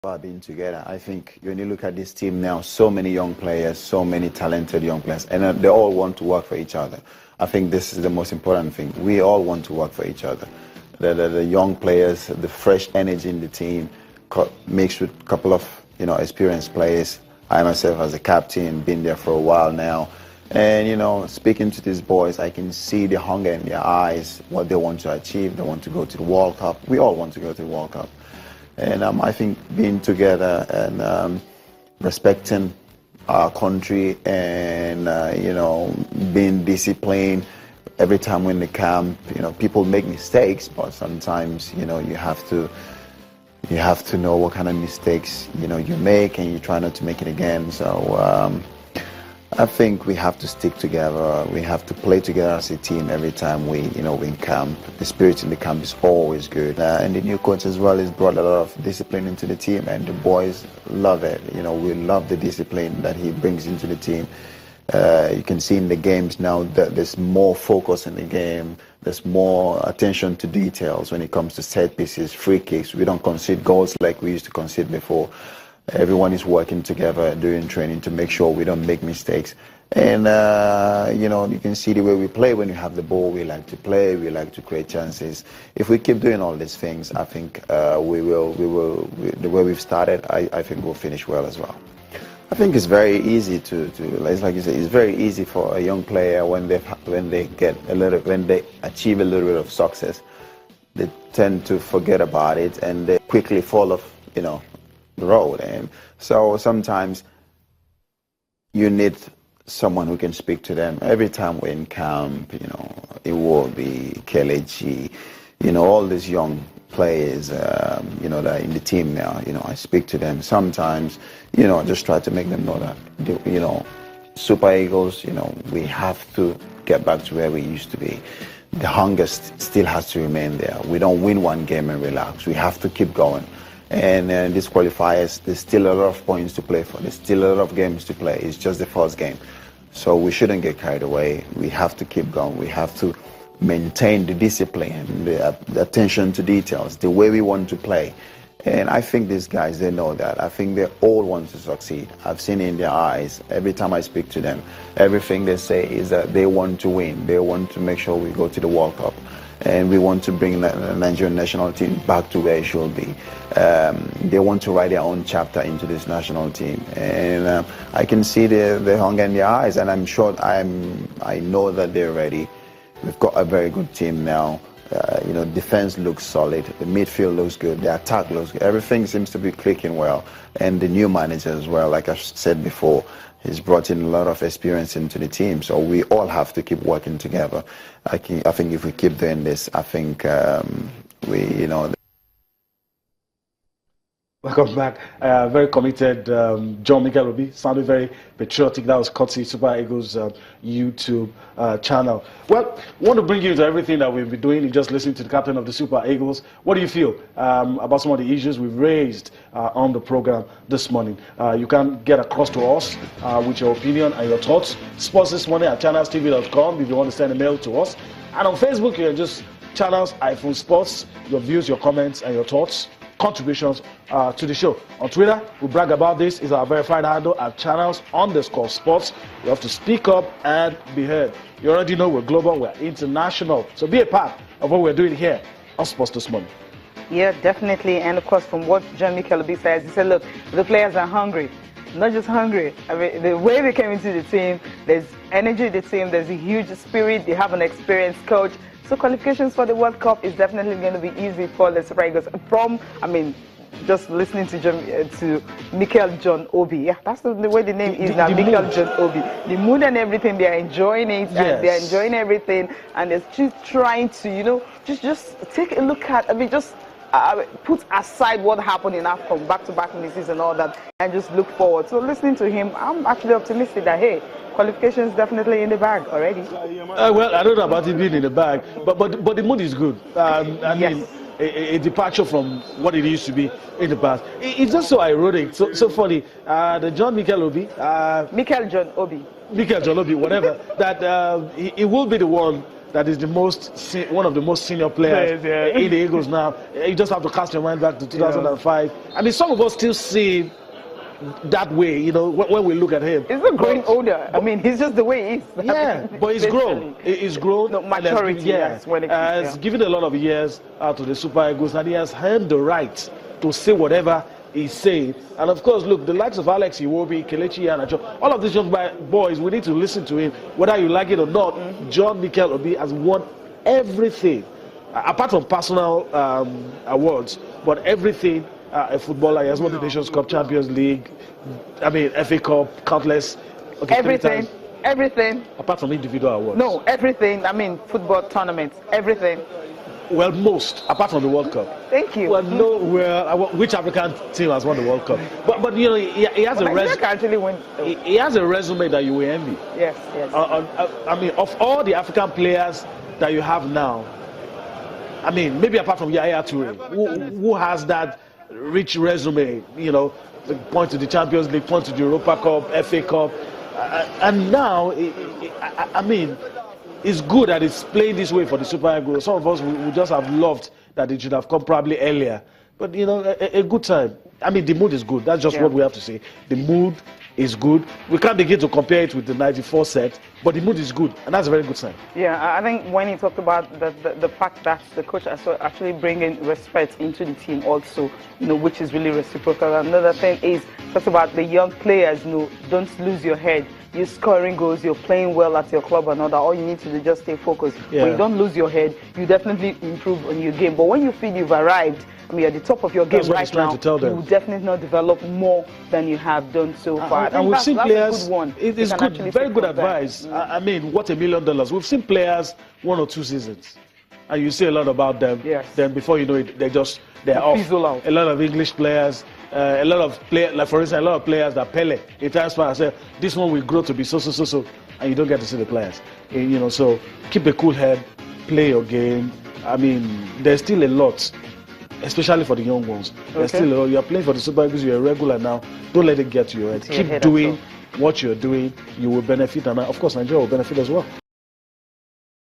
about being together. I think when you look at this team now, so many young players, so many talented young players, and they all want to work for each other. I think this is the most important thing. We all want to work for each other. The young players, the fresh energy in the team, mixed with a couple of experienced players. I myself, as a captain, been there for a while now. And, speaking to these boys, I can see the hunger in their eyes, what they want to achieve. They want to go to the World Cup. We all want to go to the World Cup. And I think being together and respecting our country and, being disciplined. Every time we're in the camp, people make mistakes, but sometimes, you have to know what kind of mistakes, you make, and you try not to make it again. So I think we have to stick together. We have to play together as a team every time we in camp. The spirit in the camp is always good. And the new coach as well has brought a lot of discipline into the team, and the boys love it. We love the discipline that he brings into the team. You can see in the games now that there's more focus in the game. There's more attention to details when it comes to set pieces, free kicks. We don't concede goals like we used to concede before. Everyone is working together during training to make sure we don't make mistakes. And, you can see the way we play when you have the ball. We like to play. We like to create chances. If we keep doing all these things, I think the way we've started, I think we'll finish well as well. I think it's very easy like you say, it's very easy for a young player when they achieve a little bit of success, they tend to forget about it and they quickly fall off, the road. And so sometimes you need someone who can speak to them. Every time we're in camp, it will be Kelechi, all these young players, that are in the team now, I speak to them sometimes, just try to make them know that, Super Eagles, we have to get back to where we used to be. The hunger still has to remain there. We don't win one game and relax. We have to keep going. And these qualifiers, there's still a lot of points to play for. There's still a lot of games to play. It's just the first game. So we shouldn't get carried away. We have to keep going. We have to maintain the discipline, the attention to details, the way we want to play. And I think these guys, they know that. I think they all want to succeed. I've seen it in their eyes. Every time I speak to them, everything they say is that they want to win. They want to make sure we go to the World Cup. And we want to bring the Nigerian national team back to where it should be. They want to write their own chapter into this national team. And I can see the hunger in their eyes, and I'm sure I know that they're ready. We've got a very good team now. Defense looks solid. The midfield looks good. The attack looks good. Everything seems to be clicking well. And the new manager as well, like I said before, he's brought in a lot of experience into the team. So we all have to keep working together. I think if we keep doing this, I think Welcome back. Very committed John Mikel Obi, sounded very patriotic. That was courtesy Super Eagles YouTube channel. Well, I want to bring you into everything that we've been doing. You just listened to the captain of the Super Eagles. What do you feel about some of the issues we've raised on the program this morning? You can get across to us with your opinion and your thoughts. Sports This Morning at channelstv.com if you want to send a mail to us. And on Facebook, you can just channels-sports, your views, your comments, and your thoughts, contributions to the show. On Twitter, we brag about this. Is our verified handle at channels_sports. You have to speak up and be heard. You already know we're global, we're international. So be a part of what we're doing here on Sports This Morning. Yeah, definitely. And of course, from what John Mikel Obi says, he said, look, the players are hungry. Not just hungry. I mean, the way they came into the team, there's energy in the team, there's a huge spirit, they have an experienced coach. So qualifications for the World Cup is definitely going to be easy for the Super Eagles. Just listening to Mikel John Obi. Yeah, that's the way the name is now, Mikel John Obi. The mood and everything, they're enjoying it, yes. And they're enjoying everything, and they're just trying to, just take a look at, just put aside what happened in AFCON, back-to-back misses and all that, and just look forward. So listening to him, I'm actually optimistic that, hey, qualifications definitely in the bag already. Well, I don't know about it being in the bag, but the mood is good. Yes. A departure from what it used to be in the past. It's just so ironic, so funny. The John Mikel Obi, Mikel John Obi, whatever, that he will be the one that is one of the most senior players in the Eagles now. You just have to cast your mind back to 2005. I mean, some of us still see that way, you know, when we look at him. He's not growing older. I mean, he's just the way he is. Yeah, but he's grown. He's grown. No, maturity, yes. He's given a lot of years out to the Super Eagles, and he has earned the right to say whatever he's saying. And of course, look, the likes of Alex Iwobi, Kelechi Iheanacho, all of these young boys, we need to listen to him, whether you like it or not. John Mikel Obi has won everything, apart from personal awards, but everything a footballer. He has won the Nations Cup, Champions League, I mean, FA Cup, countless. Okay, everything. Everything. Apart from individual awards. No, everything. I mean, football tournaments, everything. Well, most, apart from the World Cup. Thank you. Well, which African team has won the World Cup? But you know, he has a resume. Actually win. He has a resume that you will envy. Yes, yes. I mean, of all the African players that you have now, I mean, maybe apart from Yaya Toure, who has that rich resume, you know, point to the Champions League, point to the Europa Cup, FA Cup, and now, I mean, it's good that it's playing this way for the Super Eagles. Some of us would just have loved that it should have come probably earlier. But, you know, a good time. I mean, the mood is good. That's just what we have to say. The mood is good. We can't begin to compare it with the 94 set, but the mood is good, and that's a very good sign. Yeah, I think when he talked about the fact that the coach is actually bringing respect into the team also, you know, which is really reciprocal. Another thing is, talk about the young players, you know, don't lose your head. You're scoring goals, you're playing well at your club and all that. All you need to do is just stay focused. Yeah. When you don't lose your head, you definitely improve on your game. But when you feel you've arrived, I mean, at the top of your game right now, you will definitely not develop more than you have done so far. And we've seen players, it is good, very good advice. I mean, what $1 million. We've seen players 1 or 2 seasons, and you see a lot about them. Yes. Then before you know it, they're off. Fizzle out. A lot of English players, a lot of players, like for instance, a lot of players that Pele, they transfer and say, this one will grow to be so, and you don't get to see the players. You know, so keep a cool head, play your game. I mean, there's still a lot, especially for the young ones. There's still a lot. You're playing for the Super Eagles, you're a regular now. Don't let it get to your head. Keep doing what you're doing. You will benefit, and of course, Nigeria will benefit as well.